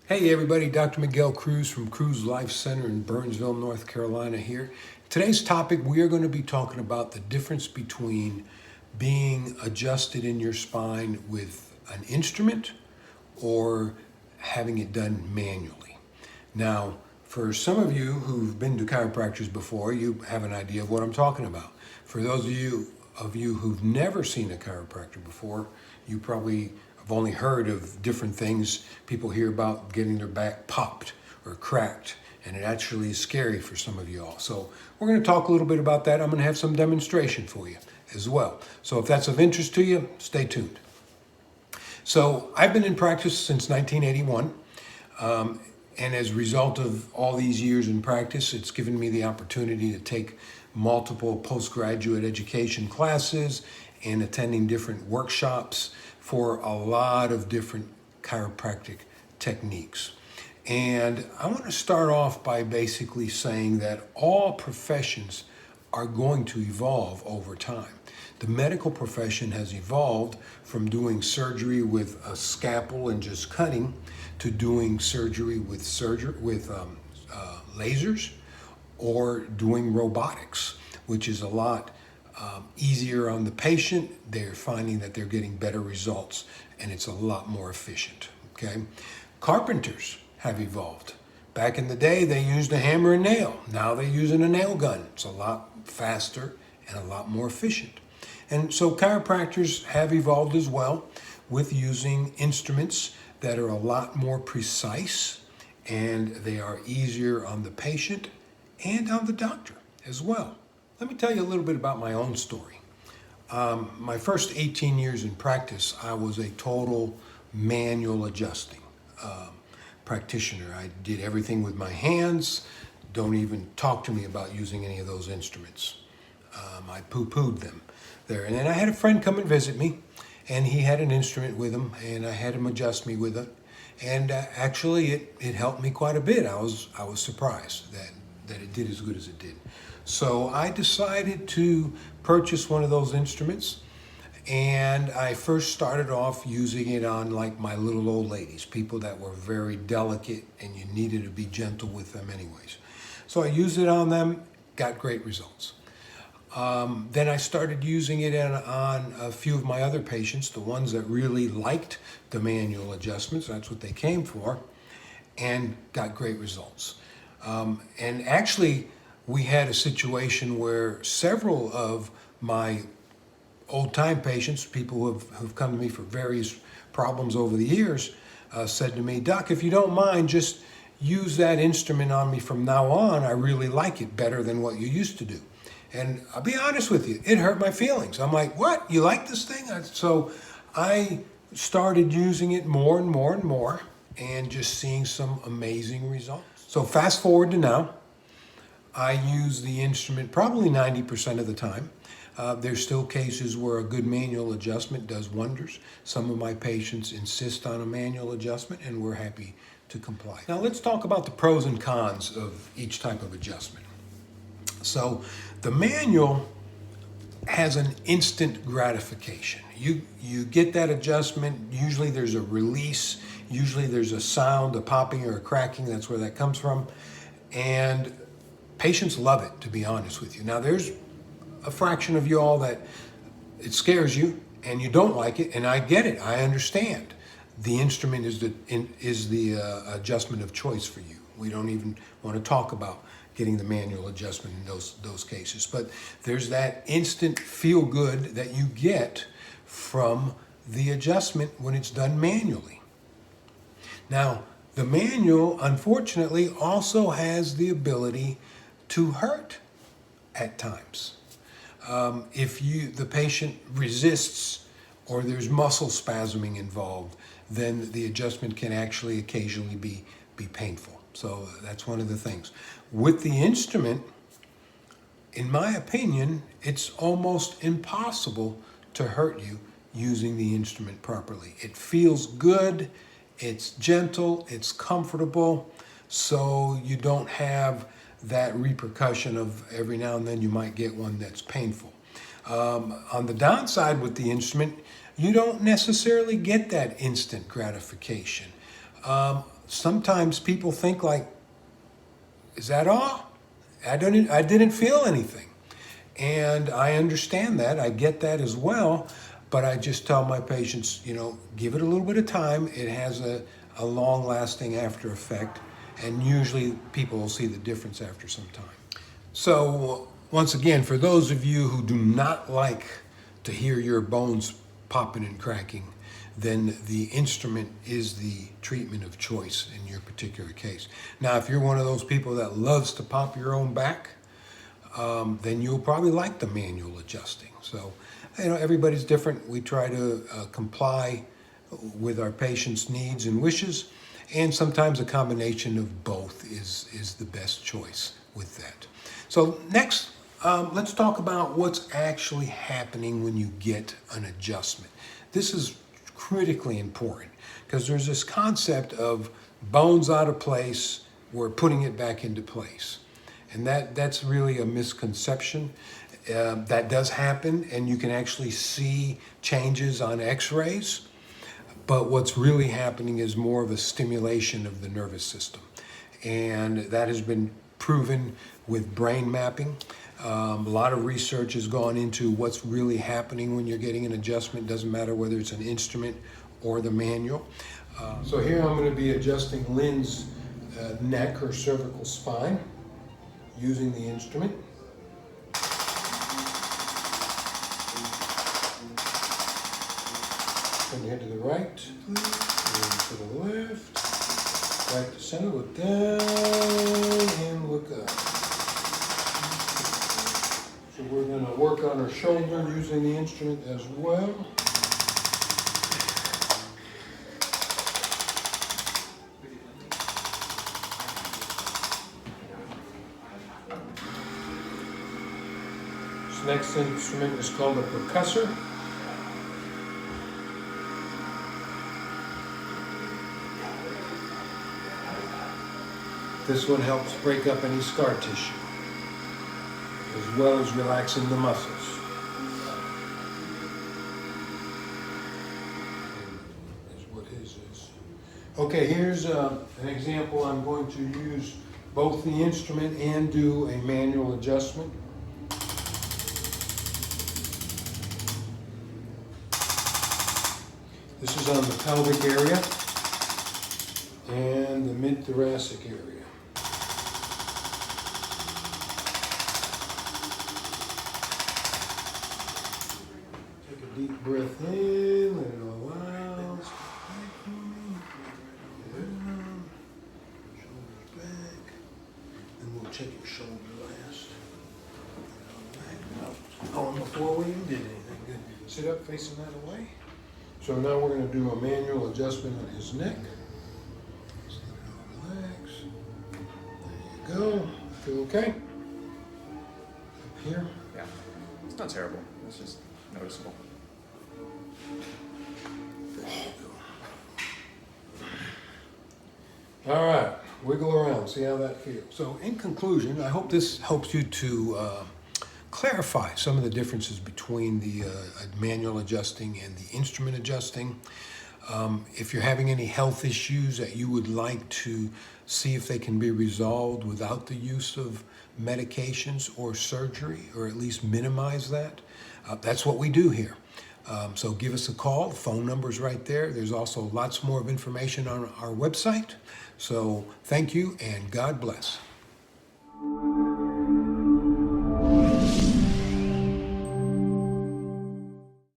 Hey everybody, Dr. Miguel Cruz from Cruz Life Center in Burnsville, North Carolina here. Today's topic, we are going to be talking about the difference between being adjusted in your spine with an instrument or having it done manually. Now, for some of you who've been to chiropractors before, you have an idea of what I'm talking about. For those of you who've never seen a chiropractor before, you probably have only heard of different things. People hear about getting their back popped or cracked, and it actually is scary for some of you all. So we're going to talk a little bit about that. I'm going to have some demonstration for you as well. So if that's of interest to you, stay tuned. So I've been in practice since 1981. And as a result of all these years in practice, it's given me the opportunity to take multiple postgraduate education classes and attending different workshops for a lot of different chiropractic techniques. And I want to start off by basically saying that all professions are going to evolve over time. The medical profession has evolved from doing surgery with a scalpel and just cutting to doing surgery with lasers or doing robotics, which is a lot easier on the patient. They're finding that they're getting better results and it's a lot more efficient. Okay, carpenters have evolved. Back in the day, they used a hammer and nail. Now they're using a nail gun. It's a lot faster and a lot more efficient. And so chiropractors have evolved as well with using instruments that are a lot more precise, and they are easier on the patient and on the doctor as well. Let me tell you a little bit about my own story. My first 18 years in practice, I was a total manual adjusting practitioner. I did everything with my hands. Don't even talk to me about using any of those instruments. I poo-pooed them there. And then I had a friend come and visit me, and he had an instrument with him, and I had him adjust me with it. And actually, it helped me quite a bit. I was surprised that it did as good as it did. So I decided to purchase one of those instruments, and I first started off using it on like my little old ladies, people that were very delicate and you needed to be gentle with them anyways. So I used it on them, got great results. Then I started using it on a few of my other patients, the ones that really liked the manual adjustments, that's what they came for, and got great results. And actually, we had a situation where several of my old-time patients, people who've come to me for various problems over the years, said to me, "Doc, if you don't mind, just use that instrument on me from now on. I really like it better than what you used to do." And I'll be honest with you, it hurt my feelings. I'm like, "What? You like this thing?" So I started using it more and more and more and just seeing some amazing results. So fast forward to now, I use the instrument probably 90% of the time. There's still cases where a good manual adjustment does wonders. Some of my patients insist on a manual adjustment, and we're happy to comply. Now let's talk about the pros and cons of each type of adjustment. So the manual has an instant gratification. You get that adjustment, usually there's a release, usually there's a sound, a popping or a cracking, that's where that comes from. And patients love it, to be honest with you. Now there's a fraction of you all that it scares you and you don't like it, and I get it, I understand. The instrument is the adjustment of choice for you. We don't even want to talk about getting the manual adjustment in those cases. But there's that instant feel good that you get from the adjustment when it's done manually. Now, the manual, unfortunately, also has the ability to hurt at times. If the patient resists or there's muscle spasming involved, then the adjustment can actually occasionally be painful. So that's one of the things. With the instrument, in my opinion, it's almost impossible to hurt you using the instrument properly. It feels good, it's gentle, it's comfortable, so you don't have that repercussion of every now and then you might get one that's painful. On the downside with the instrument, you don't necessarily get that instant gratification. sometimes people think like, is that all? I didn't feel anything. And I understand that, I get that as well, but I just tell my patients, give it a little bit of time. It has a long lasting after effect, and usually people will see the difference after some time. So once again, for those of you who do not like to hear your bones popping and cracking, then the instrument is the treatment of choice in your particular case. Now, if you're one of those people that loves to pop your own back, then you'll probably like the manual adjusting. So, everybody's different. We try to comply with our patients' needs and wishes, and sometimes a combination of both is the best choice with that. So next, let's talk about what's actually happening when you get an adjustment. This is critically important because there's this concept of bones out of place, we're putting it back into place. And that's really a misconception. That does happen, and you can actually see changes on x-rays. But what's really happening is more of a stimulation of the nervous system. And that has been proven with brain mapping. A lot of research has gone into what's really happening when you're getting an adjustment. Doesn't matter whether it's an instrument or the manual. So here I'm going to be adjusting Lynn's neck or cervical spine using the instrument. Turn your head to the right, and to the left, right to center, look down, and look up. So we're going to work on her shoulder using the instrument as well. This next instrument is called a percussor. This one helps break up any scar tissue, as well as relaxing the muscles. Is what his is. Okay, here's an example. I'm going to use both the instrument and do a manual adjustment. This is on the pelvic area and the mid-thoracic area. Deep breath in, let it all out. Shoulders back. And we'll check your shoulder last. Oh, and before we even did anything, good. Sit up facing that away. So now we're going to do a manual adjustment on his neck. Just let it all relax. There you go. Feel okay? Up here. Yeah, it's not terrible. It's just noticeable. All right, wiggle around, see how that feels. So in conclusion, I hope this helps you to clarify some of the differences between the manual adjusting and the instrument adjusting. If you're having any health issues that you would like to see if they can be resolved without the use of medications or surgery, or at least minimize that, that's what we do here. So give us a call. The phone number is right there. There's also lots more of information on our website. So thank you and God bless.